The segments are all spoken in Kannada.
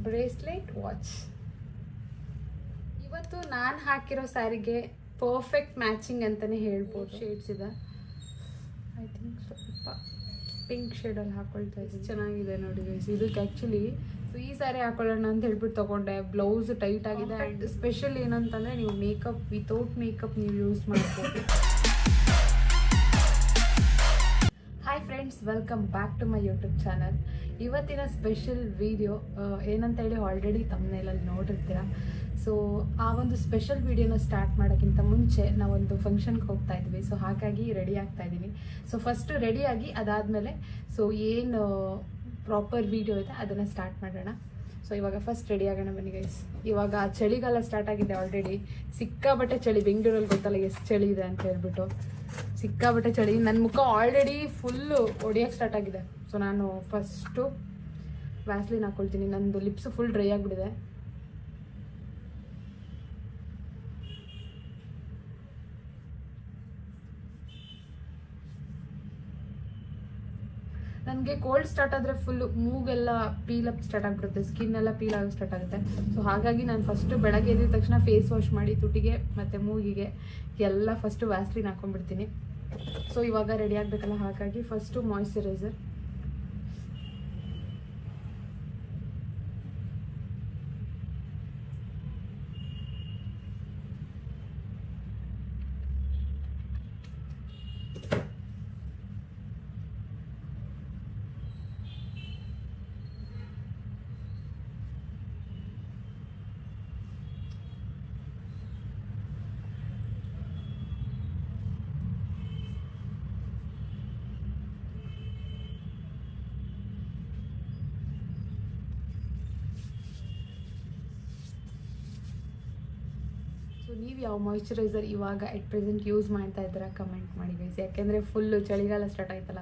Bracelet, watch. ಇವತ್ತು ನಾನು ಹಾಕಿರೋ ಸ್ಯಾರಿಗೆ ಪರ್ಫೆಕ್ಟ್ ಮ್ಯಾಚಿಂಗ್ ಅಂತಲೇ ಹೇಳ್ಬೋದು. ಶೇಡ್ಸ್ ಇದೆ, ಐ ಥಿಂಕ್ ಸ್ವಲ್ಪ ಪಿಂಕ್ ಶೇಡಲ್ಲಿ ಹಾಕೊಳ್ತಾ ಇದ್ದೀನಿ. ಚೆನ್ನಾಗಿದೆ ನೋಡಿ ಗೈಸ್. ಇದಕ್ಕೆ ಆ್ಯಕ್ಚುಲಿ ಈ ಸ್ಯಾರಿ ಹಾಕೊಳ್ಳೋಣ ಅಂತ ಹೇಳ್ಬಿಟ್ಟು ತೊಗೊಂಡೆ. ಬ್ಲೌಸ್ ಟೈಟ್ ಆಗಿದೆ. ಆ್ಯಂಡ್ ಸ್ಪೆಷಲ್ ಏನಂತಂದರೆ ನೀವು ಮೇಕಪ್ ವಿತೌಟ್ ಮೇಕಪ್ ನೀವು ಯೂಸ್ ಮಾಡ್ಬೋದು. Hi friends, welcome back to my YouTube channel. ಇವತ್ತಿನ ಸ್ಪೆಷಲ್ ವಿಡಿಯೋ ಏನಂತೇಳಿ ಆಲ್ರೆಡಿ ತಮ್ಮನೇಲಲ್ಲಿ ನೋಡಿರ್ತೀರ. ಸೊ ಆ ಒಂದು ಸ್ಪೆಷಲ್ ವಿಡಿಯೋನ ಸ್ಟಾರ್ಟ್ ಮಾಡೋಕ್ಕಿಂತ ಮುಂಚೆ ನಾವೊಂದು ಫಂಕ್ಷನ್ಗೆ ಹೋಗ್ತಾ ಇದ್ವಿ. ಸೊ ಹಾಗಾಗಿ ರೆಡಿ ಆಗ್ತಾ ಇದ್ದೀನಿ. ಸೊ ಫಸ್ಟು ರೆಡಿಯಾಗಿ ಅದಾದಮೇಲೆ ಸೊ ಏನು ಪ್ರಾಪರ್ ವಿಡಿಯೋ ಇದೆ ಅದನ್ನು ಸ್ಟಾರ್ಟ್ ಮಾಡೋಣ. ಸೊ ಇವಾಗ ಫಸ್ಟ್ ರೆಡಿ ಆಗೋಣ ಬನ್ನಿ ಗೈಸ್. ಇವಾಗ ಚಳಿಗಾಲ ಸ್ಟಾರ್ಟ್ ಆಗಿದೆ ಆಲ್ರೆಡಿ. ಸಿಕ್ಕಾಬಟ್ಟೆ ಚಳಿ. ಬೆಂಗಳೂರಲ್ಲಿ ಗೊತ್ತಲ್ಲ ಎಷ್ಟು ಚಳಿ ಇದೆ ಅಂತ ಹೇಳ್ಬಿಟ್ಟು. ಸಿಕ್ಕಾಬಟ್ಟೆ ಚಳಿ. ನನ್ನ ಮುಖ ಆಲ್ರೆಡಿ ಫುಲ್ಲು ಒಡೆಯೋಕ್ಕೆ ಸ್ಟಾರ್ಟ್ ಆಗಿದೆ. ಸೊ ನಾನು ಫಸ್ಟು ವ್ಯಾಸ್ಲಿನ್ ಹಾಕ್ಕೊಳ್ತೀನಿ. ನಂದು ಲಿಪ್ಸು ಫುಲ್ ಡ್ರೈ ಆಗಿಬಿಟ್ಟಿದೆ. ನನಗೆ ಕೋಲ್ಡ್ ಸ್ಟಾರ್ಟ್ ಆದರೆ ಫುಲ್ಲು ಮೂಗೆಲ್ಲ ಪೀಲಪ್ ಸ್ಟಾರ್ಟ್ ಆಗಿಬಿಡುತ್ತೆ, ಸ್ಕಿನ್ ಎಲ್ಲ ಪೀಲ್ ಆಗೋಕ್ಕೆ ಸ್ಟಾರ್ಟ್ ಆಗುತ್ತೆ. ಸೊ ಹಾಗಾಗಿ ನಾನು ಫಸ್ಟು ಬೆಳಗ್ಗೆ ಎದ್ದ ತಕ್ಷಣ ಫೇಸ್ ವಾಶ್ ಮಾಡಿ ತುಟಿಗೆ ಮತ್ತು ಮೂಗಿಗೆ ಎಲ್ಲ ಫಸ್ಟು ವ್ಯಾಸ್ಲಿನ್ ಹಾಕೊಂಡ್ಬಿಡ್ತೀನಿ. ಸೊ ಇವಾಗ ರೆಡಿ ಆಗಬೇಕಲ್ಲ, ಹಾಗಾಗಿ ಫಸ್ಟು ಮಾಯ್ಶ್ಚರೈಸರ್. ಸೊ ನೀವು ಯಾವ ಮಾಯ್ಶ್ಚರೈಸರ್ ಇವಾಗ ಎಟ್ ಪ್ರೆಸೆಂಟ್ ಯೂಸ್ ಮಾಡ್ತಾ ಇದ್ದೀರಾ ಕಮೆಂಟ್ ಮಾಡಿ ಗೈಸ್. ಯಾಕೆಂದರೆ ಫುಲ್ಲು ಚಳಿಗಾಲ ಸ್ಟಾರ್ಟ್ ಆಯ್ತಲ್ಲ,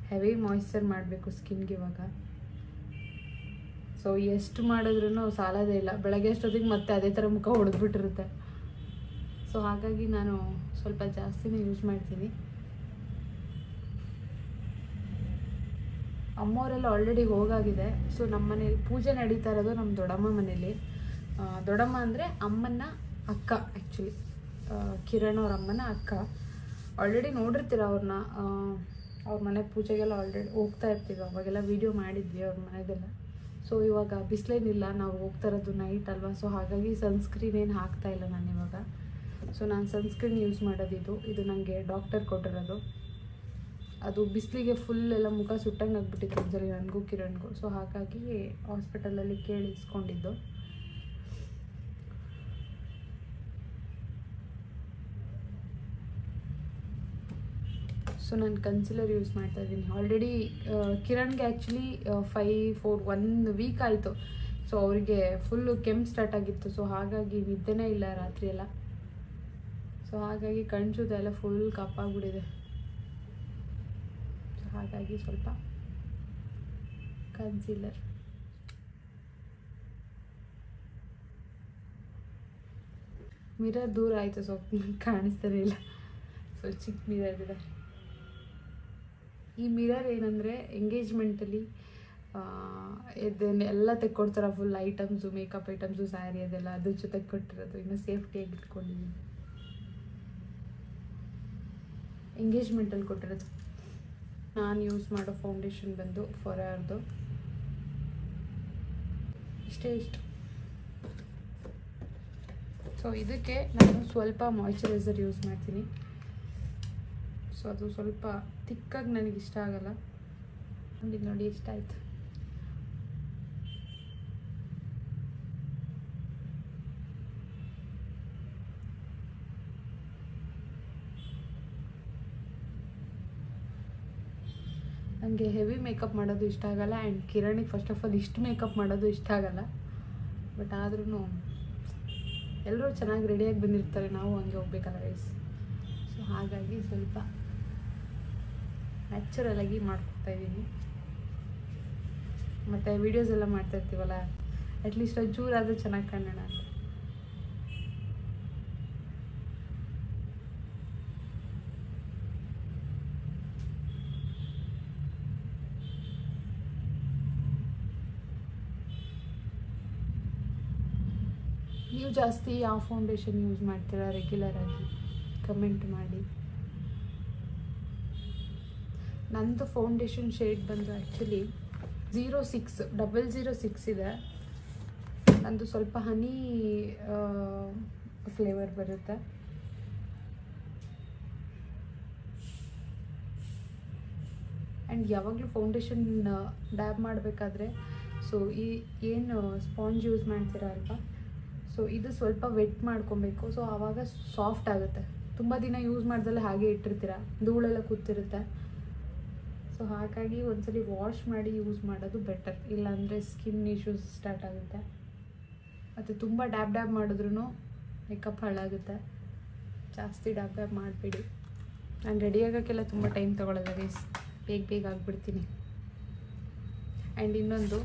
ಹೆವಿ ಮಾಯ್ಶ್ಚರ್ ಮಾಡಬೇಕು ಸ್ಕಿನ್ಗೆ ಇವಾಗ. ಸೊ ಎಷ್ಟು ಮಾಡಿದ್ರೂ ಸಾಲೋದೇ ಇಲ್ಲ. ಬೆಳಗ್ಗೆ ಅಷ್ಟೊತ್ತಿಗೆ ಮತ್ತೆ ಅದೇ ಥರ ಮುಖ ಹೊಡೆದ್ಬಿಟ್ಟಿರುತ್ತೆ. ಸೊ ಹಾಗಾಗಿ ನಾನು ಸ್ವಲ್ಪ ಜಾಸ್ತಿನೇ ಯೂಸ್ ಮಾಡ್ತೀನಿ. ಅಮ್ಮವರೆಲ್ಲ ಆಲ್ರೆಡಿ ಹೋಗಾಗಿದೆ. ಸೊ ನಮ್ಮ ಮನೇಲಿ ಪೂಜೆ ನಡೀತಾ ಇರೋದು ನಮ್ಮ ದೊಡ್ಡಮ್ಮ ಮನೇಲಿ. ದೊಡ್ಡಮ್ಮ ಅಂದರೆ ಅಮ್ಮನ ಅಕ್ಕ, ಆ್ಯಕ್ಚುಲಿ ಕಿರಣ್ ಅವ್ರ ಅಮ್ಮನ ಅಕ್ಕ. ಆಲ್ರೆಡಿ ನೋಡಿರ್ತೀರ ಅವ್ರನ್ನ. ಅವ್ರ ಮನೆ ಪೂಜೆಗೆಲ್ಲ ಆಲ್ರೆಡಿ ಹೋಗ್ತಾ ಇರ್ತೀವಿ. ಅವಾಗೆಲ್ಲ ವೀಡಿಯೋ ಮಾಡಿದ್ವಿ ಅವ್ರ ಮನೆಗೆಲ್ಲ. ಸೊ ಇವಾಗ ಬಿಸಿಲೇನಿಲ್ಲ, ನಾವು ಹೋಗ್ತಾ ಇರೋದು ನೈಟ್ ಅಲ್ವಾ. ಸೊ ಹಾಗಾಗಿ ಸನ್ಸ್ಕ್ರೀನ್ ಏನು ಹಾಕ್ತಾ ಇಲ್ಲ ನಾನು ಇವಾಗ. ಸೊ ನಾನು ಸನ್ಸ್ಕ್ರೀನ್ ಯೂಸ್ ಮಾಡೋದು ಇದು ನನಗೆ ಡಾಕ್ಟರ್ ಕೊಟ್ಟಿರೋದು. ಅದು ಬಿಸಿಲಿಗೆ ಫುಲ್ ಎಲ್ಲ ಮುಖ ಸುಟ್ಟಂಗೆ ಆಗ್ಬಿಟ್ಟಿತ್ತು ಒಂದ್ಸಲಿ ನನಗೂ ಕಿರಣ್ಗೂ. ಸೊ ಹಾಗಾಗಿ ಹಾಸ್ಪಿಟಲಲ್ಲಿ ಕೇಳಿ ಇಸ್ಕೊಂಡಿದ್ದು. ಸೊ ನಾನು ಕನ್ಸಿಲರ್ ಯೂಸ್ ಮಾಡ್ತಾ ಇದ್ದೀನಿ. ಆಲ್ರೆಡಿ ಕಿರಣ್ಗೆ ಆ್ಯಕ್ಚುಲಿ 1 ವೀಕ್ ಆಯಿತು. ಸೊ ಅವರಿಗೆ ಫುಲ್ಲು ಕೆಮ್ಮು ಸ್ಟಾರ್ಟ್ ಆಗಿತ್ತು. ಸೊ ಹಾಗಾಗಿ ನಿದ್ದೆನೇ ಇಲ್ಲ ರಾತ್ರಿ ಎಲ್ಲ. ಸೊ ಹಾಗಾಗಿ ಕಣ್ಸುತ್ತೆ ಎಲ್ಲ ಫುಲ್ ಕಪ್ಪಾಗ್ಬಿಟ್ಟಿದೆ. ಸೊ ಹಾಗಾಗಿ ಸ್ವಲ್ಪ ಕನ್ಸಿಲರ್. ಮಿರರ್ ದೂರ ಆಯಿತು, ಸೊ ಕಾಣಿಸ್ತಾನೆ ಇಲ್ಲ. ಸೊ ಚಿಕ್ಕ ಮಿರರ್ ಇದೆ. ಈ ಮಿರರ್ ಏನಂದರೆ ಎಂಗೇಜ್ಮೆಂಟಲ್ಲಿ ಇದನ್ನೆಲ್ಲ ತೆಕ್ಕೊಡ್ತಾರೆ, full items, makeup items, sari ಅದೆಲ್ಲ ಅದ್ರ ಜೊತೆಗೆ ಕೊಟ್ಟಿರೋದು. ಇನ್ನು ಸೇಫ್ಟಿಯಾಗಿ ಇಟ್ಕೊಂಡಿದ್ದೀನಿ. ಎಂಗೇಜ್ಮೆಂಟಲ್ಲಿ ಕೊಟ್ಟಿರೋದು. ನಾನು ಯೂಸ್ ಮಾಡೋ ಫೌಂಡೇಶನ್ ಬಂದು ಫಾರ್ಎವರ್ದು ಇಷ್ಟು. ಸೊ ಇದಕ್ಕೆ ನಾನು ಸ್ವಲ್ಪ ಮಾಯ್ಶ್ಚರೈಸರ್ ಯೂಸ್ ಮಾಡ್ತೀನಿ. ಸೊ ಅದು ಸ್ವಲ್ಪ ತಿಕ್ಕಾಗಿ ನನಗೆ ಇಷ್ಟ ಆಗಲ್ಲ. ನೋಡಿ ಇಷ್ಟ ಆಯ್ತು. ನನಗೆ ಹೆವಿ ಮೇಕಪ್ ಮಾಡೋದು ಇಷ್ಟ ಆಗಲ್ಲ. ಆ್ಯಂಡ್ ಕಿರಣಿಗೆ ಫಸ್ಟ್ ಆಫ್ ಆಲ್ ಇಷ್ಟು ಮೇಕಪ್ ಮಾಡೋದು ಇಷ್ಟ ಆಗಲ್ಲ. ಬಟ್ ಆದ್ರೂ ಎಲ್ಲರೂ ಚೆನ್ನಾಗಿ ರೆಡಿಯಾಗಿ ಬಂದಿರ್ತಾರೆ, ನಾವು ಹಂಗೆ ಹೋಗ್ಬೇಕಲ್ಲ ಗೈಸ್. ಸೊ ಹಾಗಾಗಿ ಸ್ವಲ್ಪ ನ್ಯಾಚುರಲಾಗಿ ಮಾಡ್ಕೊತಾಯಿದ್ದೀನಿ. ಮತ್ತು ವೀಡಿಯೋಸ್ ಎಲ್ಲ ಮಾಡ್ತಾಯಿರ್ತೀವಲ್ಲ, ಅಟ್ಲೀಸ್ಟ್ ಒಂಚೂರಾದರೂ ಚೆನ್ನಾಗಿ ಕಾಣೋಣ ಅಂತ. ನೀವು ಜಾಸ್ತಿ ಯಾವ ಫೌಂಡೇಶನ್ ಯೂಸ್ ಮಾಡ್ತೀರಾ ರೆಗ್ಯುಲರಾಗಿ ಕಮೆಂಟ್ ಮಾಡಿ. ನಂದು ಫೌಂಡೇಶನ್ ಶೇಡ್ ಬಂದು ಆ್ಯಕ್ಚುಲಿ 06006 ಇದೆ. ನಂದು ಸ್ವಲ್ಪ ಹನಿ ಫ್ಲೇವರ್ ಬರುತ್ತೆ. ಆ್ಯಂಡ್ ಯಾವಾಗಲೂ ಫೌಂಡೇಶನ್ ಡ್ಯಾಬ್ ಮಾಡಬೇಕಾದ್ರೆ ಸೊ ಈ ಏನು ಸ್ಪಾಂಜ್ ಯೂಸ್ ಮಾಡ್ತೀರಾ ಅಲ್ವಾ, ಸೊ ಇದು ಸ್ವಲ್ಪ ವೆಟ್ ಮಾಡ್ಕೊಬೇಕು. ಸೊ ಆವಾಗ ಸಾಫ್ಟ್ ಆಗುತ್ತೆ. ತುಂಬ ದಿನ ಯೂಸ್ ಮಾಡ್ದಲ್ಲೇ ಹಾಗೆ ಇಟ್ಟಿರ್ತೀರ, ಧೂಳೆಲ್ಲ ಕೂತಿರುತ್ತೆ. ಸೊ ಹಾಗಾಗಿ ಒಂದ್ಸಲಿ ವಾಶ್ ಮಾಡಿ ಯೂಸ್ ಮಾಡೋದು ಬೆಟರ್, ಇಲ್ಲಾಂದರೆ ಸ್ಕಿನ್ ಇಶ್ಯೂಸ್ ಸ್ಟಾರ್ಟ್ ಆಗುತ್ತೆ. ಮತ್ತು ತುಂಬ ಡ್ಯಾಬ್ ಮಾಡಿದ್ರೂ ಮೇಕಪ್ ಹಾಳಾಗುತ್ತೆ. ಜಾಸ್ತಿ ಡ್ಯಾಬ್ ಮಾಡಬೇಡಿ. ನಾನು ರೆಡಿ ಆಗೋಕ್ಕೆಲ್ಲ ತುಂಬ ಟೈಮ್ ತೊಗೊಳ್ಳೋಲ್ಲ ಗೈಸ್, ಬೇಗ ಆಗಿಬಿಡ್ತೀನಿ. ಆ್ಯಂಡ್ ಇನ್ನೊಂದು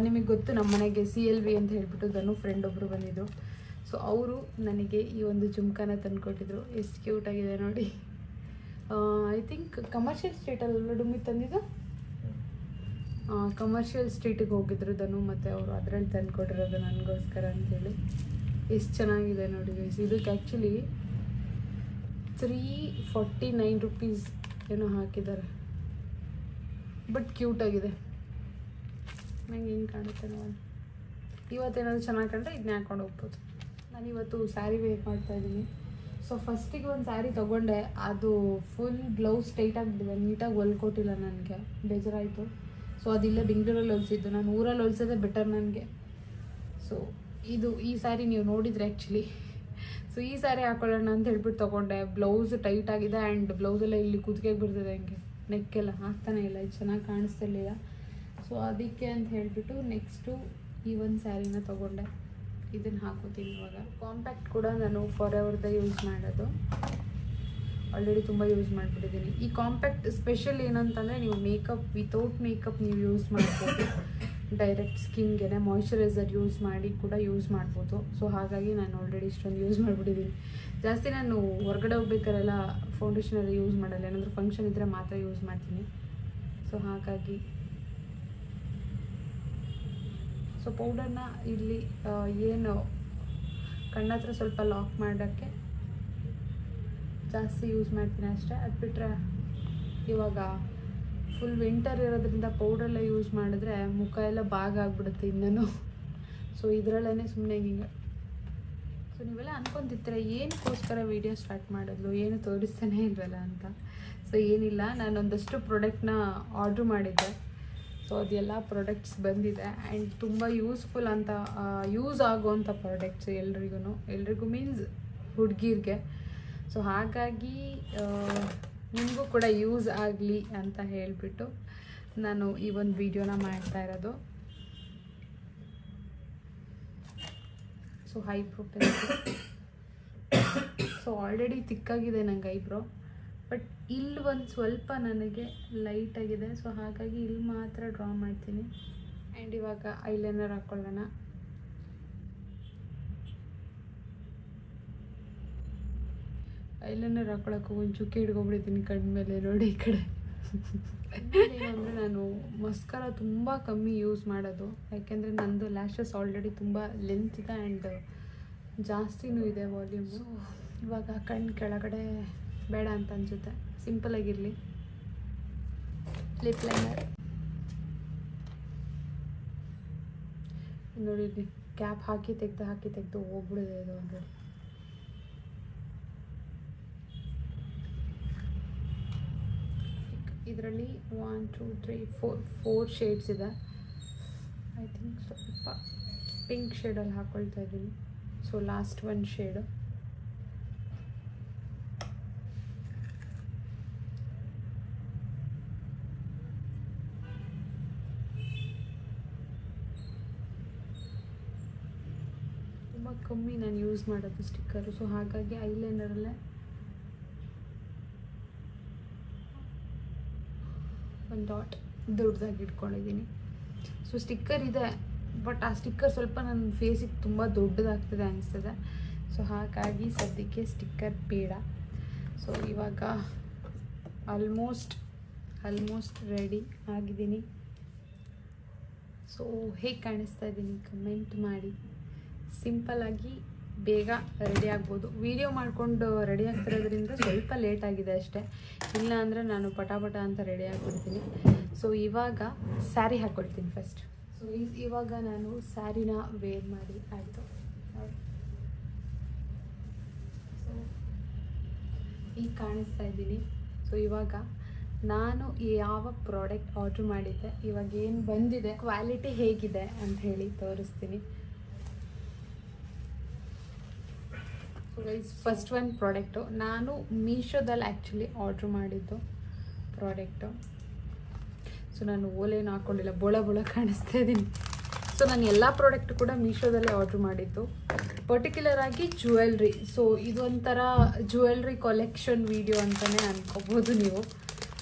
ನಿಮಗೆ ಗೊತ್ತು, ನಮ್ಮ ಮನೆಗೆ CLV ಅಂತ ಹೇಳ್ಬಿಟ್ಟು ಧನು ಫ್ರೆಂಡ್ ಒಬ್ಬರು ಬಂದಿದ್ದು. ಸೊ ಅವರು ನನಗೆ ಈ ಒಂದು ಜುಮ್ಕಾನ ತಂದುಕೊಟ್ಟಿದ್ರು. ಎಷ್ಟು ಕ್ಯೂಟಾಗಿದೆ ನೋಡಿ. ಐ ಥಿಂಕ್ ಕಮರ್ಷಿಯಲ್ ಸ್ಟ್ರೀಟಲ್ಲಿ ಡುಮ್ಮಿ ತಂದಿದ್ದು. ಕಮರ್ಷಿಯಲ್ ಸ್ಟ್ರೀಟಿಗೆ ಹೋಗಿದ್ರು ಧನು, ಮತ್ತು ಅವರು ಅದರಲ್ಲಿ ತಂದುಕೊಟ್ಟಿರೋದು ನನಗೋಸ್ಕರ ಅಂಥೇಳಿ. ಎಷ್ಟು ಚೆನ್ನಾಗಿದೆ ನೋಡಿ ಗೈಸ್. ಇದಕ್ಕೆ ಆ್ಯಕ್ಚುಲಿ 349 ರೂಪೀಸ್ ಏನೋ ಹಾಕಿದ್ದಾರೆ, ಬಟ್ ಕ್ಯೂಟಾಗಿದೆ. ನಂಗೆ ಹಿಂಗೆ ಕಾಣುತ್ತೆ ನೋಡಿ. ಇವತ್ತೇನಾದರೂ ಚೆನ್ನಾಗಿ ಕಂಡ್ರೆ ಇದನ್ನ ಹಾಕೊಂಡು ಹೋಗ್ಬೋದು. ನಾನಿವತ್ತು ಸ್ಯಾರಿ ವೇರ್ ಮಾಡ್ತಾಯಿದ್ದೀನಿ. ಸೊ ಫಸ್ಟಿಗೆ ಒಂದು ಸ್ಯಾರಿ ತೊಗೊಂಡೆ, ಅದು ಫುಲ್ ಬ್ಲೌಸ್ ಟೈಟ್ ಆಗಿಬಿಟ್ಟಿದೆ, ನೀಟಾಗಿ ಹೊಲ್ಕೊಟ್ಟಿಲ್ಲ ನನಗೆ, ಬೇಜಾರಾಯಿತು. ಸೊ ಅದಿಲ್ಲ ಬೆಂಗಳೂರಲ್ಲಿ ಹೊಲಿಸಿದ್ದು, ನಾನು ಊರಲ್ಲಿ ಹೊಲಿಸೋದೇ ಬೆಟರ್ ನನಗೆ. ಸೊ ಈ ಸ್ಯಾರಿ ನೀವು ನೋಡಿದರೆ ಆ್ಯಕ್ಚುಲಿ, ಸೊ ಈ ಸ್ಯಾರಿ ಹಾಕೊಳ್ಳೋಣ ಅಂತ ಹೇಳ್ಬಿಟ್ಟು ತೊಗೊಂಡೆ. ಬ್ಲೌಸ್ ಟೈಟ್ ಆಗಿದೆ ಆ್ಯಂಡ್ ಬ್ಲೌಸೆಲ್ಲ ಇಲ್ಲಿ ಕುತ್ತಿಗೆಗೆ ಬರ್ತದೆ, ಹಂಗೆ ನೆಕ್ಕೆಲ್ಲ ಹಾಕ್ತಾನೆ ಇಲ್ಲ, ಇದು ಚೆನ್ನಾಗಿ ಕಾಣಿಸ್ತಿರ್ಲಿಲ್ಲ. ಸೊ ಅದಕ್ಕೆ ಅಂತ ಹೇಳಿಬಿಟ್ಟು ನೆಕ್ಸ್ಟು ಈ ಒಂದು ಸ್ಯಾರಿನ ತೊಗೊಂಡೆ. ಇದನ್ನು ಹಾಕೋತೀನಿ ಇವಾಗ. ಕಾಂಪ್ಯಾಕ್ಟ್ ಕೂಡ ನಾನು ಫಾರೆವರ್ದೇ ಯೂಸ್ ಮಾಡೋದು, ಆಲ್ರೆಡಿ ತುಂಬ ಯೂಸ್ ಮಾಡಿಬಿಟ್ಟಿದ್ದೀನಿ. ಈ ಕಾಂಪ್ಯಾಕ್ಟ್ ಸ್ಪೆಷಲ್ ಏನಂತಂದರೆ, ನೀವು ಮೇಕಪ್ ವಿತೌಟ್ ಮೇಕಪ್ ನೀವು ಯೂಸ್ ಮಾಡ್ಬೋದು. ಡೈರೆಕ್ಟ್ ಸ್ಕಿನ್ಗೆ ಮಾಯ್ಶ್ಚರೈಸರ್ ಯೂಸ್ ಮಾಡಿ ಕೂಡ ಯೂಸ್ ಮಾಡ್ಬೋದು. ಸೊ ಹಾಗಾಗಿ ನಾನು ಆಲ್ರೆಡಿ ಇಷ್ಟೊಂದು ಯೂಸ್ ಮಾಡಿಬಿಟ್ಟಿದ್ದೀನಿ. ಜಾಸ್ತಿ ನಾನು ಹೊರಗಡೆ ಹೋಗ್ಬೇಕಾರೆಲ್ಲ ಫೌಂಡೇಶನೆಲ್ಲ ಯೂಸ್ ಮಾಡಲ್ಲ, ಏನಾದರೂ ಫಂಕ್ಷನ್ ಇದ್ದರೆ ಮಾತ್ರ ಯೂಸ್ ಮಾಡ್ತೀನಿ. ಸೊ ಹಾಗಾಗಿ ಸೊ ಪೌಡರ್ನ ಇಲ್ಲಿ ಏನು ಕಣ್ಣತ್ರ ಸ್ವಲ್ಪ ಲಾಕ್ ಮಾಡೋಕ್ಕೆ ಜಾಸ್ತಿ ಯೂಸ್ ಮಾಡ್ತೀನಿ ಅಷ್ಟೇ. ಅದು ಬಿಟ್ಟರೆ ಇವಾಗ ಫುಲ್ ವಿಂಟರ್ ಇರೋದ್ರಿಂದ ಪೌಡ್ರೆಲ್ಲ ಯೂಸ್ ಮಾಡಿದ್ರೆ ಮುಖ ಎಲ್ಲ ಭಾಗ ಆಗಿಬಿಡುತ್ತೆ ಇನ್ನೂ. ಸೊ ಇದರಲ್ಲೇ ಸುಮ್ಮನೆ ಹಿಂಗೆ. ಸೊ ನೀವೆಲ್ಲ ಅನ್ಕೊತಿರ್ತೀರ ಏನಕ್ಕೋಸ್ಕರ ವೀಡಿಯೋ ಸ್ಟಾರ್ಟ್ ಮಾಡೋದು, ಏನು ತೋರಿಸ್ತಾನೆ ಇಲ್ವಲ್ಲ ಅಂತ. ಸೊ ಏನಿಲ್ಲ, ನಾನೊಂದಷ್ಟು ಪ್ರಾಡಕ್ಟ್ನ ಆರ್ಡ್ರ್ ಮಾಡಿದ್ದೆ. ಸೊ ಅದೆಲ್ಲ ಪ್ರಾಡಕ್ಟ್ಸ್ ಬಂದಿದೆ ಆ್ಯಂಡ್ ತುಂಬ ಯೂಸ್ಫುಲ್ ಅಂತ, ಯೂಸ್ ಆಗೋವಂಥ ಪ್ರಾಡಕ್ಟ್ಸ್ ಎಲ್ರಿಗೂ ಮೀನ್ಸ್ ಹುಡುಗಿರಿಗೆ. ಸೊ ಹಾಗಾಗಿ ನಿಮಗೂ ಕೂಡ ಯೂಸ್ ಆಗಲಿ ಅಂತ ಹೇಳಿಬಿಟ್ಟು ನಾನು ಈ ಒಂದು ವಿಡಿಯೋನ ಮಾಡ್ತಾ ಇರೋದು. So eyebrow pencil, so already ತಿಕ್ಕಾಗಿದೆ ನಂಗೆ ಐಬ್ರೋ, ಬಟ್ ಇಲ್ಲಿ ಒಂದು ಸ್ವಲ್ಪ ನನಗೆ ಲೈಟಾಗಿದೆ. ಸೊ ಹಾಗಾಗಿ ಇಲ್ಲಿ ಮಾತ್ರ ಡ್ರಾ ಮಾಡ್ತೀನಿ. ಆ್ಯಂಡ್ ಇವಾಗ ಐಲೈನರ್ ಹಾಕ್ಕೊಳ್ಳೋಣ. ಐಲೈನರ್ ಹಾಕ್ಕೊಳ್ಳೋಕೆ ಒಂದು ಚುಕ್ಕೆ ಹಿಡ್ಕೊಬಿಡ್ತೀನಿ ಕಣ್ಮೇಲೆ ನೋಡಿ ಈ ಕಡೆ. ಏನಂದರೆ ನಾನು ಮಸ್ಕರ ತುಂಬ ಕಮ್ಮಿ ಯೂಸ್ ಮಾಡೋದು, ಯಾಕೆಂದರೆ ನಂದು ಲ್ಯಾಶಸ್ ಆಲ್ರೆಡಿ ತುಂಬ ಲೆಂತ್ ಇದೆ ಆ್ಯಂಡ್ ಜಾಸ್ತಿನೂ ಇದೆ ವಾಲ್ಯೂಮು. ಇವಾಗ ಕಣ್ಣು ಕೆಳಗಡೆ ಬೇಡ ಅಂತ ಅನಿಸುತ್ತೆ, ಸಿಂಪಲಾಗಿರಲಿ. ಲಿಪ್ ಲೈನರ್ ನೋಡಿದ್ವಿ, ಕ್ಯಾಪ್ ಹಾಕಿ ತೆಗೆದು ಹೋಗ್ಬಿಡಿದೆ ಇದು ಅಂದರೆ. ಇದರಲ್ಲಿ 1 2 3 4 ಶೇಡ್ಸ್ ಇದೆ. ಐ ಥಿಂಕ್ ಸ್ವಲ್ಪ ಪಿಂಕ್ ಶೇಡಲ್ಲಿ ಹಾಕ್ಕೊಳ್ತಾ ಇದ್ದೀನಿ. ಸೊ ಲಾಸ್ಟ್ ಒಂದು ಶೇಡು. ತುಂಬ ಕಮ್ಮಿ ನಾನು ಯೂಸ್ ಮಾಡೋದು ಸ್ಟಿಕ್ಕರು. ಸೊ ಹಾಗಾಗಿ ಐಲೈನರಲ್ಲೇ ಒಂದು ಡಾಟ್ ದೊಡ್ಡದಾಗಿ ಇಟ್ಕೊಂಡಿದ್ದೀನಿ. ಸೊ ಸ್ಟಿಕ್ಕರ್ ಇದೆ, ಬಟ್ ಆ ಸ್ಟಿಕ್ಕರ್ ಸ್ವಲ್ಪ ನನ್ನ ಫೇಸಿಗೆ ತುಂಬ ದೊಡ್ಡದಾಗ್ತದೆ ಅನಿಸ್ತದೆ. ಸೊ ಹಾಗಾಗಿ ಸದ್ಯಕ್ಕೆ ಸ್ಟಿಕ್ಕರ್ ಬೇಡ. ಸೊ ಇವಾಗ ಆಲ್ಮೋಸ್ಟ್ ರೆಡಿ ಆಗಿದ್ದೀನಿ. ಸೊ ಹೇಗೆ ಕಾಣಿಸ್ತಾ ಇದ್ದೀನಿ ಕಮೆಂಟ್ ಮಾಡಿ. ಸಿಂಪಲ್ಲಾಗಿ ಬೇಗ ರೆಡಿ ಆಗ್ಬೋದು. ವಿಡಿಯೋ ಮಾಡಿಕೊಂಡು ರೆಡಿ ಆಗ್ತಿರೋದ್ರಿಂದ ಸ್ವಲ್ಪ ಲೇಟ್ ಆಗಿದೆ ಅಷ್ಟೇ, ಇಲ್ಲ ಅಂದರೆ ನಾನು ಪಟಾಪಟ ಅಂತ ರೆಡಿ ಆಗಿಬಿಡ್ತೀನಿ. ಸೊ ಇವಾಗ ಸ್ಯಾರಿ ಹಾಕ್ಕೊಳ್ತೀನಿ ಫಸ್ಟ್. ಸೊ ಇವಾಗ ನಾನು ಸ್ಯಾರಿನ ವೇರ್ ಮಾಡಿ ಆಯಿತು. ಸೊ ಈಗ ಕಾಣಿಸ್ತಾ ಇದ್ದೀನಿ. ಸೊ ಇವಾಗ ನಾನು ಯಾವ ಪ್ರಾಡಕ್ಟ್ ಆರ್ಡ್ರ್ ಮಾಡಿದ್ದೆ, ಇವಾಗ ಏನು ಬಂದಿದೆ, ಕ್ವಾಲಿಟಿ ಹೇಗಿದೆ ಅಂತ ಹೇಳಿ ತೋರಿಸ್ತೀನಿ. ಗೈಸ್, ಫಸ್ಟ್ ಒಂದು ಪ್ರಾಡಕ್ಟು ನಾನು ಮೀಶೋದಲ್ಲಿ ಆ್ಯಕ್ಚುಲಿ ಆರ್ಡ್ರ್ ಮಾಡಿದ್ದು ಪ್ರಾಡಕ್ಟು. ಸೊ ನಾನು ಓಲೇನು ಹಾಕ್ಕೊಂಡಿಲ್ಲ, ಬೊಳ ಕಾಣಿಸ್ತಾ ಇದ್ದೀನಿ. ಸೊ ನಾನು ಎಲ್ಲ ಪ್ರಾಡಕ್ಟು ಕೂಡ ಮೀಶೋದಲ್ಲೇ ಆರ್ಡ್ರ್ ಮಾಡಿದ್ದು, ಪರ್ಟಿಕ್ಯುಲರ್ ಆಗಿ ಜ್ಯುವೆಲ್ರಿ. ಸೊ ಇದೊಂಥರ ಜ್ಯುವೆಲ್ರಿ ಕಲೆಕ್ಷನ್ ವಿಡಿಯೋ ಅಂತಲೇ ಅನ್ಕೋಬೋದು ನೀವು.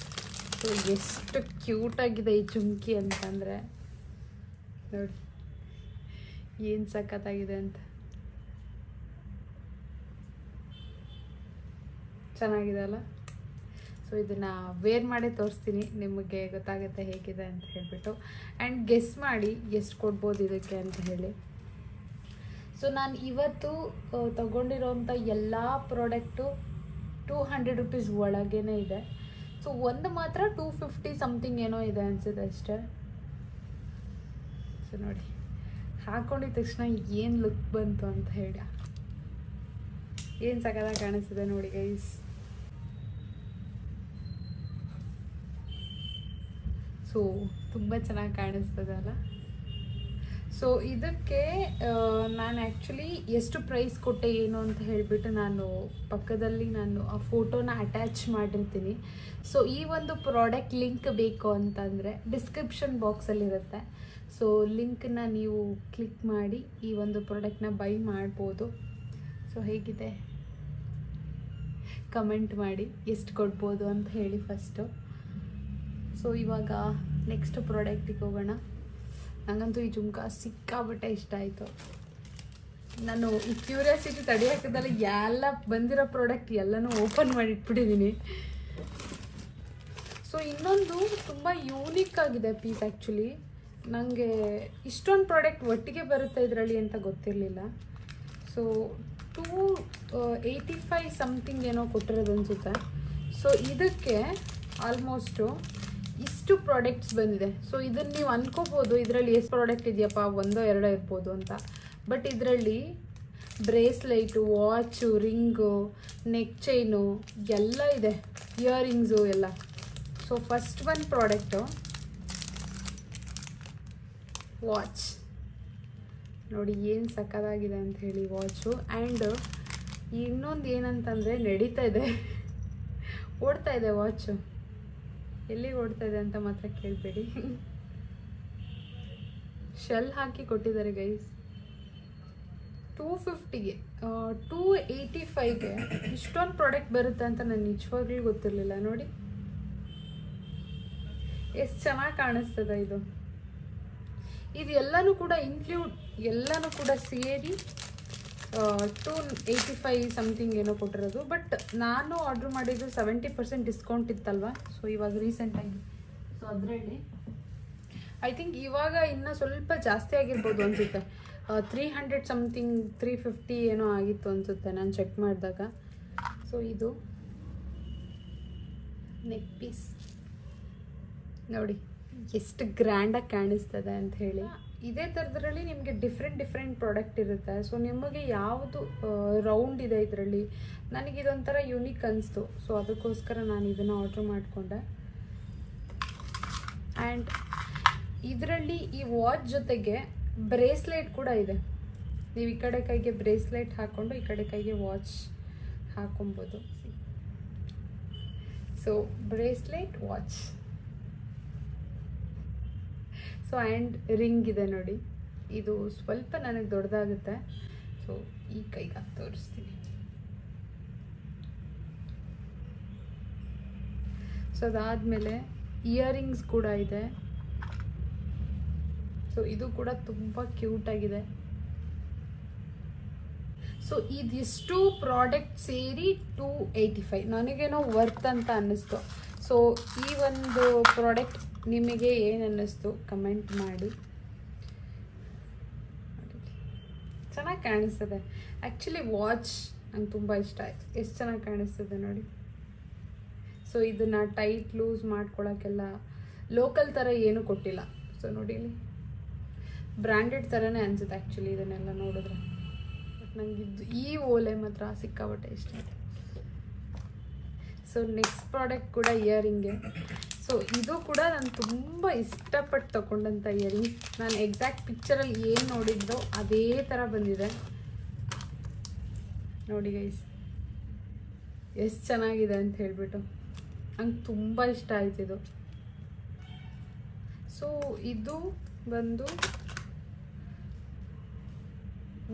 ಸೊ ಎಷ್ಟು ಕ್ಯೂಟಾಗಿದೆ ಈ ಜುಮ್ಕಿ ಅಂತಂದರೆ ನೋಡಿ, ಏನು ಸಖತ್ತಾಗಿದೆ ಅಂತ. ಚೆನ್ನಾಗಿದೆ ಅಲ್ಲ? ಸೊ ಇದನ್ನು ವೇರ್ ಮಾಡೇ ತೋರಿಸ್ತೀನಿ, ನಿಮಗೆ ಗೊತ್ತಾಗುತ್ತೆ ಹೇಗಿದೆ ಅಂತ ಹೇಳಿಬಿಟ್ಟು. ಆ್ಯಂಡ್ ಗೆಸ್ ಮಾಡಿ ಎಷ್ಟು ಕೊಡ್ಬೋದು ಇದಕ್ಕೆ ಅಂತ ಹೇಳಿ. ಸೊ ನಾನು ಇವತ್ತು ತಗೊಂಡಿರೋಂಥ ಎಲ್ಲ ಪ್ರಾಡಕ್ಟು 200 ರುಪೀಸ್ ಒಳಗೇ ಇದೆ. ಸೊ ಒಂದು ಮಾತ್ರ 250 ಸಮಥಿಂಗ್ ಏನೋ ಇದೆ ಅನಿಸುತ್ತೆ ಅಷ್ಟೇ. ಸೊ ನೋಡಿ, ಹಾಕ್ಕೊಂಡಿದ ತಕ್ಷಣ ಏನು ಲುಕ್ ಬಂತು ಅಂತ ಹೇಳಿ, ಏನು ಸಖತ್ತಾಗಿ ಕಾಣಿಸ್ತಿದೆ ನೋಡಿ ಗೈಸ್. ಸೊ ತುಂಬ ಚೆನ್ನಾಗಿ ಕಾಣಿಸ್ತದೆ ಅಲ್ಲ? ಸೊ ಇದಕ್ಕೆ ನಾನು ಆ್ಯಕ್ಚುಲಿ ಎಷ್ಟು ಪ್ರೈಸ್ ಕೊಟ್ಟೆ ಏನು ಅಂತ ಹೇಳಿಬಿಟ್ಟು ನಾನು ಪಕ್ಕದಲ್ಲಿ ಆ ಫೋಟೋನ ಅಟ್ಯಾಚ್ ಮಾಡಿರ್ತೀನಿ. ಸೊ ಈ ಒಂದು ಪ್ರಾಡಕ್ಟ್ ಲಿಂಕ್ ಬೇಕು ಅಂತಂದರೆ ಡಿಸ್ಕ್ರಿಪ್ಷನ್ ಬಾಕ್ಸಲ್ಲಿರುತ್ತೆ. ಸೊ ಲಿಂಕನ್ನ ನೀವು ಕ್ಲಿಕ್ ಮಾಡಿ ಈ ಒಂದು ಪ್ರಾಡಕ್ಟ್ನ ಬೈ ಮಾಡ್ಬೋದು. ಸೊ ಹೇಗಿದೆ ಕಮೆಂಟ್ ಮಾಡಿ, ಎಷ್ಟು ಕೊಡ್ಬೋದು ಅಂತ ಹೇಳಿ ಫಸ್ಟು. ಸೊ ಇವಾಗ ನೆಕ್ಸ್ಟ್ ಪ್ರಾಡಕ್ಟಿಗೆ ಹೋಗೋಣ. ನನಗಂತೂ ಈ ಜುಮ್ಕಾ ಸಿಕ್ಕಾಬಟ್ಟೆ ಇಷ್ಟ ಆಯಿತು. ನಾನು ಈ ಕ್ಯೂರಿಯಾಸಿಟಿ ತಡೆಯೋಕ್ಕದಲ್ಲ, ಎಲ್ಲ ಬಂದಿರೋ ಪ್ರಾಡಕ್ಟ್ ಎಲ್ಲನೂ ಓಪನ್ ಮಾಡಿ ಇಟ್ಬಿಟ್ಟಿದ್ದೀನಿ. ಸೊ ಇನ್ನೊಂದು ತುಂಬ ಯೂನಿಕ್ ಆಗಿದೆ ಪೀಸ್. ಆ್ಯಕ್ಚುಲಿ ನನಗೆ ಇಷ್ಟೊಂದು ಪ್ರಾಡಕ್ಟ್ ಒಟ್ಟಿಗೆ ಬರುತ್ತೆ ಇದರಲ್ಲಿ ಅಂತ ಗೊತ್ತಿರಲಿಲ್ಲ. ಸೊ 285 ಸಮಥಿಂಗ್ ಏನೋ ಕೊಟ್ಟಿರೋದು ಅನಿಸುತ್ತೆ. ಸೊ ಇದಕ್ಕೆ ಆಲ್ಮೋಸ್ಟು ಇಷ್ಟು ಪ್ರಾಡಕ್ಟ್ಸ್ ಬಂದಿದೆ. ಸೊ ಇದನ್ನು ನೀವು ಅನ್ಕೋಬೋದು ಇದರಲ್ಲಿ ಎಷ್ಟು ಪ್ರಾಡಕ್ಟ್ ಇದೆಯಪ್ಪ, ಒಂದೋ ಎರಡೋ ಇರ್ಬೋದು ಅಂತ. ಬಟ್ ಇದರಲ್ಲಿ bracelet, watch, ring, neck chain ಎಲ್ಲ ಇದೆ, ಇಯರಿಂಗ್ಸು ಎಲ್ಲ. ಸೊ ಫಸ್ಟ್ ಒಂದು ಪ್ರಾಡಕ್ಟು ವಾಚ್ ನೋಡಿ, ಏನು ಸಕ್ಕತ್ತಾಗಿದೆ ಅಂತ ಹೇಳಿ ವಾಚು. ಆ್ಯಂಡ್ ಇನ್ನೊಂದು ಏನಂತಂದರೆ ನಡೀತಾ ಇದೆ, ಓಡ್ತಾ ಇದೆ ವಾಚು. ಎಲ್ಲಿಗೆ ಓಡ್ತಾ ಇದೆ ಅಂತ ಮಾತ್ರ ಕೇಳಬೇಡಿ. ಶೆಲ್ ಹಾಕಿ ಕೊಟ್ಟಿದ್ದಾರೆ ಗೈಸ್. 250ಗೆ 285ಗೆ ಇಷ್ಟೊಂದು ಪ್ರಾಡಕ್ಟ್ ಬರುತ್ತೆ ಅಂತ ನಾನು ನಿಜವಾಗ್ಲೂ ಗೊತ್ತಿರಲಿಲ್ಲ. ನೋಡಿ ಎಷ್ಟು ಚೆನ್ನಾಗಿ ಕಾಣಿಸ್ತದೆ ಇದು. ಇದು ಎಲ್ಲನೂ ಕೂಡ ಎಲ್ಲನೂ ಕೂಡ ಸೇರಿ 285 ಸಮಥಿಂಗ್ ಏನೋ ಕೊಟ್ಟಿರೋದು. ಬಟ್ ನಾನು ಆರ್ಡ್ರ್ ಮಾಡಿದ್ದು 70% ಡಿಸ್ಕೌಂಟ್ ಇತ್ತಲ್ವ. ಸೊ ಇವಾಗ ರೀಸೆಂಟಾಗಿ, ಸೊ ಅದರಲ್ಲಿ ಐ ಥಿಂಕ್ ಇವಾಗ ಇನ್ನೂ ಸ್ವಲ್ಪ ಜಾಸ್ತಿ ಆಗಿರ್ಬೋದು ಅನಿಸುತ್ತೆ. 300 ಸಮಥಿಂಗ್ 350 ಏನೋ ಆಗಿತ್ತು ಅನಿಸುತ್ತೆ ನಾನು ಚೆಕ್ ಮಾಡಿದಾಗ. ಸೊ ಇದು ನೆಕ್ ಪೀಸ್ ನೋಡಿ ಎಷ್ಟು ಗ್ರ್ಯಾಂಡಾಗಿ ಕಾಣಿಸ್ತದೆ ಅಂತ ಹೇಳಿ. ಇದೇ ಥರದ್ರಲ್ಲಿ ನಿಮಗೆ ಡಿಫ್ರೆಂಟ್ ಪ್ರಾಡಕ್ಟ್ ಇರುತ್ತೆ. ಸೊ ನಿಮಗೆ ಯಾವುದು ರೌಂಡ್ ಇದೆ ಇದರಲ್ಲಿ, ನನಗಿದೊಂಥರ ಯೂನಿಕ್ ಅನಿಸ್ತು. ಸೊ ಅದಕ್ಕೋಸ್ಕರ ನಾನು ಇದನ್ನು ಆರ್ಡ್ರ್ ಮಾಡಿಕೊಂಡೆ. ಆ್ಯಂಡ್ ಇದರಲ್ಲಿ ಈ ವಾಚ್ ಜೊತೆಗೆ ಬ್ರೇಸ್ಲೆಟ್ ಕೂಡ ಇದೆ. ನೀವು ಈ ಕಡೆ ಕೈಗೆ ಬ್ರೇಸ್ಲೆಟ್ ಹಾಕ್ಕೊಂಡು ಈ ಕಡೆ ಕೈಗೆ ವಾಚ್ ಹಾಕೊಬೋದು. So bracelet, watch, so and ring ಇದೆ ನೋಡಿ. ಇದು ಸ್ವಲ್ಪ ನನಗೆ ದೊಡ್ಡದಾಗುತ್ತೆ. ಸೊ ಈ ಕೈಗೆ ತೋರಿಸ್ತೀನಿ. ಸೊ ಅದಾದಮೇಲೆ ಇಯರಿಂಗ್ಸ್ ಕೂಡ ಇದೆ. ಸೊ ಇದು ಕೂಡ ತುಂಬ ಕ್ಯೂಟಾಗಿದೆ. ಸೊ ಇದಿಷ್ಟು ಪ್ರಾಡಕ್ಟ್ ಸೇರಿ 285 ನನಗೇನೋ ವರ್ತ್ ಅಂತ ಅನ್ನಿಸ್ತು. ಸೊ ಈ ಒಂದು ಪ್ರಾಡಕ್ಟ್ ನಿಮಗೆ ಏನು ಅನ್ನಿಸ್ತು ಕಮೆಂಟ್ ಮಾಡಿ. ಚೆನ್ನಾಗಿ ಕಾಣಿಸ್ತದೆ. ಆ್ಯಕ್ಚುಲಿ ವಾಚ್ ನಂಗೆ ತುಂಬ ಇಷ್ಟ ಆಯಿತು, ಎಷ್ಟು ಚೆನ್ನಾಗಿ ಕಾಣಿಸ್ತದೆ ನೋಡಿ. ಸೊ ಇದನ್ನು ಟೈಟ್ ಲೂಸ್ ಮಾಡ್ಕೊಳ್ಳೋಕ್ಕೆಲ್ಲ ಲೋಕಲ್ ಥರ ಏನೂ ಕೊಟ್ಟಿಲ್ಲ. ಸೊ ನೋಡಿ ಇಲ್ಲಿ ಬ್ರ್ಯಾಂಡೆಡ್ ಥರನೇ ಅನಿಸುತ್ತೆ ಆ್ಯಕ್ಚುಲಿ ಇದನ್ನೆಲ್ಲ ನೋಡಿದ್ರೆ. ಬಟ್ ನನಗೆ ಈ ಓಲೆ ಮಾತ್ರ ಸಿಕ್ಕಾಪಟ್ಟೆ ಇಷ್ಟ ಆಯಿತು. ಸೊ ನೆಕ್ಸ್ಟ್ ಪ್ರಾಡಕ್ಟ್ ಕೂಡ ಇಯರಿಂಗೆ. ಸೊ ಇದು ಕೂಡ ನಾನು ತುಂಬ ಇಷ್ಟಪಟ್ಟು ತೊಗೊಂಡಂಥ ಇಯರಿಂಗ್ಸ್. ನಾನು ಎಕ್ಸಾಕ್ಟ್ ಪಿಕ್ಚರಲ್ಲಿ ಏನು ನೋಡಿದ್ದೋ ಅದೇ ಥರ ಬಂದಿದೆ ನೋಡಿ ಗೈಸ್, ಎಷ್ಟು ಚೆನ್ನಾಗಿದೆ ಅಂತ ಹೇಳಿಬಿಟ್ಟು ನಂಗೆ ತುಂಬ ಇಷ್ಟ ಆಯ್ತು ಇದು. ಸೊ ಇದು ಬಂದು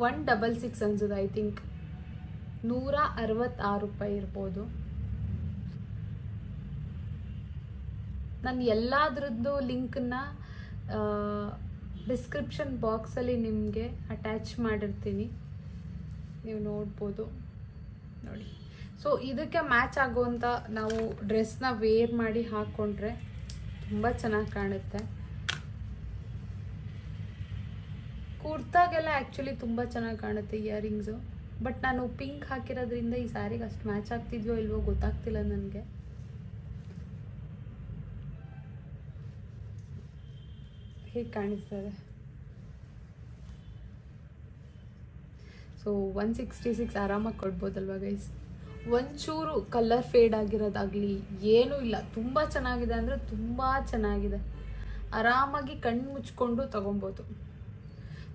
166 ಅನ್ಸುತ್ತೆ, ಐ ಥಿಂಕ್ 166 ರೂಪಾಯಿ ಇರ್ಬೋದು. ನಾನು ಎಲ್ಲದ್ರದ್ದು ಲಿಂಕನ್ನ ಡಿಸ್ಕ್ರಿಪ್ಷನ್ ಬಾಕ್ಸಲ್ಲಿ ನಿಮಗೆ ಅಟ್ಯಾಚ್ ಮಾಡಿರ್ತೀನಿ, ನೀವು ನೋಡ್ಬೋದು ನೋಡಿ. ಸೊ ಇದಕ್ಕೆ ಮ್ಯಾಚ್ ಆಗುವಂಥ ನಾವು ಡ್ರೆಸ್ನ ವೇರ್ ಮಾಡಿ ಹಾಕ್ಕೊಂಡ್ರೆ ತುಂಬ ಚೆನ್ನಾಗಿ ಕಾಣುತ್ತೆ. ಕುರ್ತಾಗೆಲ್ಲ ಆ್ಯಕ್ಚುಲಿ ತುಂಬ ಚೆನ್ನಾಗಿ ಕಾಣುತ್ತೆ ಇಯರಿಂಗ್ಸು. ಬಟ್ ನಾನು ಪಿಂಕ್ ಹಾಕಿರೋದ್ರಿಂದ ಈ ಸ್ಯಾರಿಗೆ ಅಷ್ಟು ಮ್ಯಾಚ್ ಆಗ್ತಿದ್ಯೋ ಇಲ್ವೋ ಗೊತ್ತಾಗ್ತಿಲ್ಲ ನನಗೆ. ಹೇಗೆ ಕಾಣಿಸ್ತದೆ. ಸೊ 166 ಆರಾಮಾಗಿ ಕೊಡ್ಬೋದಲ್ವ ಗೈಸ್. ಒಂಚೂರು ಕಲರ್ ಫೇಡ್ ಆಗಿರೋದಾಗಲಿ ಏನೂ ಇಲ್ಲ, ತುಂಬ ಚೆನ್ನಾಗಿದೆ ಅಂದರೆ ತುಂಬ ಚೆನ್ನಾಗಿದೆ. ಆರಾಮಾಗಿ ಕಣ್ಣು ಮುಚ್ಕೊಂಡು ತೊಗೊಬೋದು.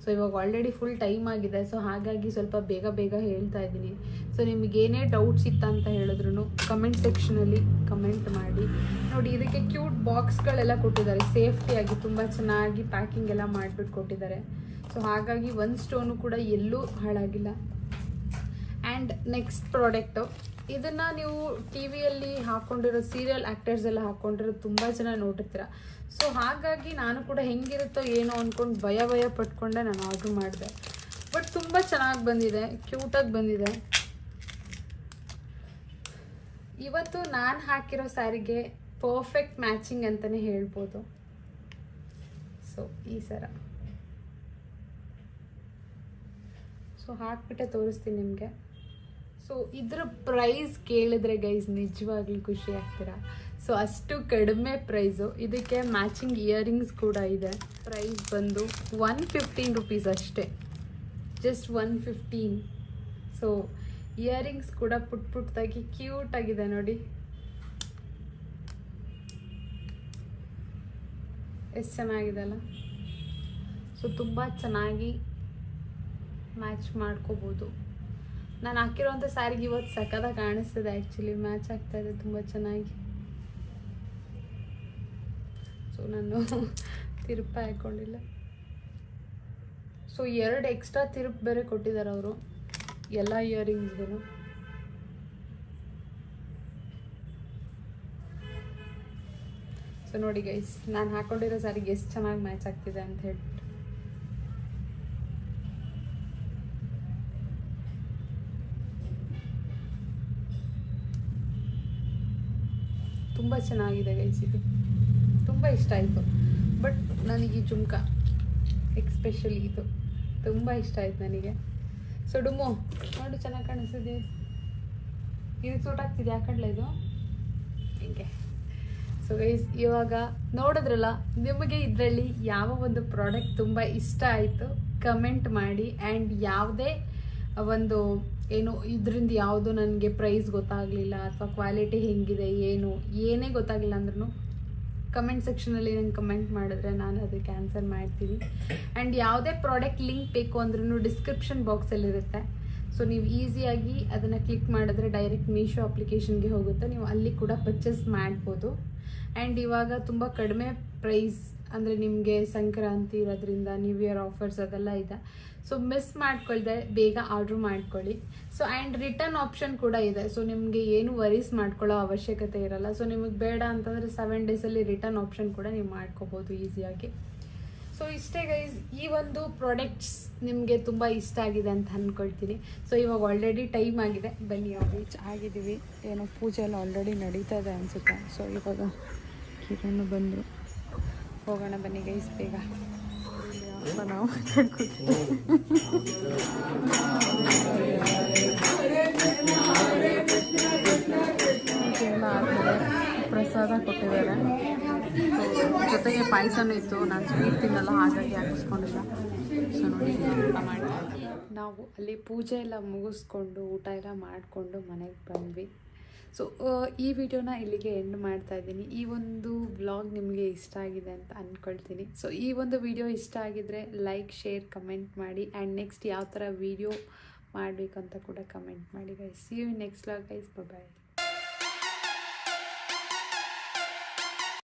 ಸೊ ಇವಾಗ ಆಲ್ರೆಡಿ ಫುಲ್ ಟೈಮ್ ಆಗಿದೆ, ಸೊ ಹಾಗಾಗಿ ಸ್ವಲ್ಪ ಬೇಗ ಬೇಗ ಹೇಳ್ತಾ ಇದ್ದೀನಿ. ಸೊ ನಿಮಗೇನೇ ಡೌಟ್ಸ್ ಇತ್ತ ಅಂತ ಹೇಳಿದ್ರು ಕಮೆಂಟ್ ಸೆಕ್ಷನಲ್ಲಿ ಕಮೆಂಟ್ ಮಾಡಿ. ನೋಡಿ ಇದಕ್ಕೆ ಕ್ಯೂಟ್ ಬಾಕ್ಸ್ಗಳೆಲ್ಲ ಕೊಟ್ಟಿದ್ದಾರೆ, ಸೇಫ್ಟಿಯಾಗಿ ತುಂಬ ಚೆನ್ನಾಗಿ ಪ್ಯಾಕಿಂಗ್ ಎಲ್ಲ ಮಾಡಿಬಿಟ್ಟು ಕೊಟ್ಟಿದ್ದಾರೆ. ಸೊ ಹಾಗಾಗಿ ಒಂದು ಸ್ಟೋನು ಕೂಡ ಎಲ್ಲೂ ಹಾಳಾಗಿಲ್ಲ. ಆ್ಯಂಡ್ ನೆಕ್ಸ್ಟ್ ಪ್ರಾಡಕ್ಟು, ಇದನ್ನು ನೀವು ಟಿ ವಿಯಲ್ಲಿ ಹಾಕ್ಕೊಂಡಿರೋ ಸೀರಿಯಲ್ ಆ್ಯಕ್ಟರ್ಸ್ ಎಲ್ಲ ಹಾಕ್ಕೊಂಡಿರೋ ತುಂಬ ಜನ ನೋಡಿರ್ತೀರ. ಸೊ ಹಾಗಾಗಿ ನಾನು ಕೂಡ ಹೆಂಗಿರುತ್ತೋ ಏನೋ ಅಂದ್ಕೊಂಡು ಭಯ ಪಟ್ಕೊಂಡೆ ನಾನು ಆರ್ಡ್ರ್ ಮಾಡಿದೆ. ಬಟ್ ತುಂಬ ಚೆನ್ನಾಗಿ ಬಂದಿದೆ, ಕ್ಯೂಟಾಗಿ ಬಂದಿದೆ. ಇವತ್ತು ನಾನು ಹಾಕಿರೋ ಸ್ಯಾರಿಗೆ ಪರ್ಫೆಕ್ಟ್ ಮ್ಯಾಚಿಂಗ್ ಅಂತಲೇ ಹೇಳ್ಬೋದು. ಸೊ ಈ ಸರ ಸೊ ಹಾಕ್ಬಿಟ್ಟೆ ತೋರಿಸ್ತೀನಿ ನಿಮಗೆ. ಸೊ ಇದ್ರ ಪ್ರೈಸ್ ಕೇಳಿದ್ರೆ ಗೈಸ್ ನಿಜವಾಗ್ಲೂ ಖುಷಿ ಆಗ್ತೀರಾ. ಸೊ ಅಷ್ಟು ಕಡಿಮೆ ಪ್ರೈಸು. ಇದಕ್ಕೆ ಮ್ಯಾಚಿಂಗ್ ಇಯರಿಂಗ್ಸ್ ಕೂಡ ಇದೆ. ಪ್ರೈಸ್ ಬಂದು 115 ರುಪೀಸ್ ಅಷ್ಟೇ, ಜಸ್ಟ್ 115. ಸೊ ಇಯರಿಂಗ್ಸ್ ಕೂಡ ಪುಟ್ಟಾಗಿ ಕ್ಯೂಟಾಗಿದೆ ನೋಡಿ, ಎಷ್ಟು ಚೆನ್ನಾಗಿದೆ ಅಲ್ಲ. ಸೊ ತುಂಬ ಚೆನ್ನಾಗಿ ಮ್ಯಾಚ್ ಮಾಡ್ಕೋಬೋದು. ನಾನು ಹಾಕಿರೋಂಥ ಸ್ಯಾರಿಗೆ ಇವತ್ತು ಸಖತ್ತಾಗಿ ಕಾಣಿಸ್ತದೆ, ಆ್ಯಕ್ಚುಲಿ ಮ್ಯಾಚ್ ಆಗ್ತಾಯಿದೆ ತುಂಬ ಚೆನ್ನಾಗಿ. ಸೊ ನಾನು ತಿರುಪ ಹಾಕ್ಕೊಂಡಿಲ್ಲ. ಸೊ 2 ಎಕ್ಸ್ಟ್ರಾ ತಿರುಪು ಬೇರೆ ಕೊಟ್ಟಿದ್ದಾರೆ ಅವರು ಎಲ್ಲ ಇಯರಿಂಗ್ಸ್ಗೂ. ಸೊ ನೋಡಿ ಗೈಸ್, ನಾನು ಹಾಕ್ಕೊಂಡಿರೋ ಸ್ಯಾರಿಗೆ ಎಷ್ಟು ಚೆನ್ನಾಗಿ ಮ್ಯಾಚ್ ಆಗ್ತಿದೆ ಅಂತ ಹೇಳ್ಬಿಟ್ಟು. ತುಂಬ ಚೆನ್ನಾಗಿದೆ ಗೈಸ್, ಇದು ತುಂಬ ಇಷ್ಟ ಆಯಿತು. ಬಟ್ ನನಗೆ ಈ ಜುಮ್ಕ ಎಕ್ಸ್ಪೆಷಲಿ ಇದು ತುಂಬ ಇಷ್ಟ ಆಯ್ತು ನನಗೆ. ಸೊ ಡುಮ್ಮು ನೋಡಿ ಚೆನ್ನಾಗಿ ಕಾಣಿಸ್ತಿದೆ, ಇದು ಸೂಟ್ ಆಗ್ತಿದೆ ಯಾಕಂಡ್ಲೆ ಇದು ಹಿಂಗೆ. ಸೊ ಗೈಸ್ ಇವಾಗ ನೋಡಿದ್ರಲ್ಲ, ನಿಮಗೆ ಇದರಲ್ಲಿ ಯಾವ ಒಂದು ಪ್ರಾಡಕ್ಟ್ ತುಂಬ ಇಷ್ಟ ಆಯಿತು ಕಮೆಂಟ್ ಮಾಡಿ. ಆ್ಯಂಡ್ ಯಾವುದೇ ಒಂದು ಏನು ಇದರಿಂದ ಯಾವುದು ನನಗೆ ಪ್ರೈಸ್ ಗೊತ್ತಾಗಲಿಲ್ಲ ಅಥವಾ ಕ್ವಾಲಿಟಿ ಹೆಂಗಿದೆ ಏನೇ ಗೊತ್ತಾಗಲಿಲ್ಲ ಅಂದ್ರೂ ಕಮೆಂಟ್ ಸೆಕ್ಷನಲ್ಲಿ ನಂಗೆ ಕಮೆಂಟ್ ಮಾಡಿದ್ರೆ ನಾನು ಅದಕ್ಕೆ ಆನ್ಸರ್ ಮಾಡ್ತೀನಿ. ಆ್ಯಂಡ್ ಯಾವುದೇ ಪ್ರಾಡಕ್ಟ್ ಲಿಂಕ್ ಬೇಕು ಅಂದ್ರೂ ಡಿಸ್ಕ್ರಿಪ್ಷನ್ ಬಾಕ್ಸಲ್ಲಿರುತ್ತೆ. ಸೊ ನೀವು ಈಸಿಯಾಗಿ ಅದನ್ನು ಕ್ಲಿಕ್ ಮಾಡಿದ್ರೆ ಡೈರೆಕ್ಟ್ ಮೀಶೋ ಅಪ್ಲಿಕೇಶನ್ಗೆ ಹೋಗುತ್ತೆ, ನೀವು ಅಲ್ಲಿ ಕೂಡ ಪರ್ಚೇಸ್ ಮಾಡ್ಬೋದು. ಆ್ಯಂಡ್ ಇವಾಗ ತುಂಬ ಕಡಿಮೆ ಪ್ರೈಸ್, ಅಂದರೆ ನಿಮಗೆ ಸಂಕ್ರಾಂತಿ ಇರೋದ್ರಿಂದ ನ್ಯೂ ಇಯರ್ ಆಫರ್ಸ್ ಅದೆಲ್ಲ ಇದೆ. ಸೊ ಮಿಸ್ ಮಾಡ್ಕೊಳ್ದೆ ಬೇಗ ಆರ್ಡ್ರ್ ಮಾಡ್ಕೊಳ್ಳಿ. ಸೊ ಆ್ಯಂಡ್ ರಿಟರ್ನ್ ಆಪ್ಷನ್ ಕೂಡ ಇದೆ. ಸೊ ನಿಮಗೆ ಏನು ವರೀಸ್ ಮಾಡ್ಕೊಳ್ಳೋ ಅವಶ್ಯಕತೆ ಇರಲ್ಲ. ಸೊ ನಿಮಗೆ ಬೇಡ ಅಂತಂದರೆ 7 ಡೇಸಲ್ಲಿ ರಿಟರ್ನ್ ಆಪ್ಷನ್ ಕೂಡ ನೀವು ಮಾಡ್ಕೋಬೋದು ಈಸಿಯಾಗಿ. ಸೊ ಇಷ್ಟೇ ಗೈಸ್, ಈ ಒಂದು ಪ್ರಾಡಕ್ಟ್ಸ್ ನಿಮಗೆ ತುಂಬ ಇಷ್ಟ ಆಗಿದೆ ಅಂತ ಅಂದ್ಕೊಳ್ತೀನಿ. ಸೊ ಇವಾಗ ಆಲ್ರೆಡಿ ಟೈಮ್ ಆಗಿದೆ, ಬನ್ನಿ ರೀಚ್ ಆಗಿದ್ದೀವಿ. ಏನೋ ಪೂಜೆ ಎಲ್ಲ ಆಲ್ರೆಡಿ ನಡೀತಾ ಇದೆ ಅನಿಸುತ್ತೆ. ಸೊ ಇವಾಗ ಕಿರಣ್ ಬಂದರು, ಹೋಗೋಣ ಬನ್ನಿ ಗೈಸ್ ಬೇಗ. ಅಪ್ಪ ನಾವು ಪ್ರಸಾದ ಕೊಟ್ಟಿದ್ದಾರೆ. ಜೊತೆಗೆ ಪಾಯಸನೂ ಇತ್ತು. ನಾನು ಸ್ವೀಟ್ ತಿನ್ನಲ್ಲ, ಹಾಗಾಗಿ ಹಾಕಿಸ್ಕೊಂಡಿಲ್ಲ. ಸೊ ನೋಡಿ ಊಟ ಮಾಡ್ತಾ ನಾವು ಅಲ್ಲಿ ಪೂಜೆ ಎಲ್ಲ ಮುಗಿಸ್ಕೊಂಡು ಊಟ ಎಲ್ಲ ಮಾಡಿಕೊಂಡು ಮನೆಗೆ ಬಂದ್ವಿ. ಸೊ ಈ ವಿಡಿಯೋನ ಇಲ್ಲಿಗೆ ಎಂಡ್ ಮಾಡ್ತಾ ಇದ್ದೀನಿ. ಈ ಒಂದು ವ್ಲಾಗ್ ನಿಮಗೆ ಇಷ್ಟ ಆಗಿದೆ ಅಂತ ಅಂದ್ಕೊಳ್ತೀನಿ. ಸೊ ಈ ಒಂದು ವಿಡಿಯೋ ಇಷ್ಟ ಆಗಿದ್ರೆ ಲೈಕ್, ಶೇರ್, ಕಮೆಂಟ್ ಮಾಡಿ. ಆ್ಯಂಡ್ ನೆಕ್ಸ್ಟ್ ಯಾವ ಥರ ವಿಡಿಯೋ ಮಾಡಬೇಕಂತ ಕೂಡ ಕಮೆಂಟ್ ಮಾಡಿ guys. See you next vlog guys. Bye.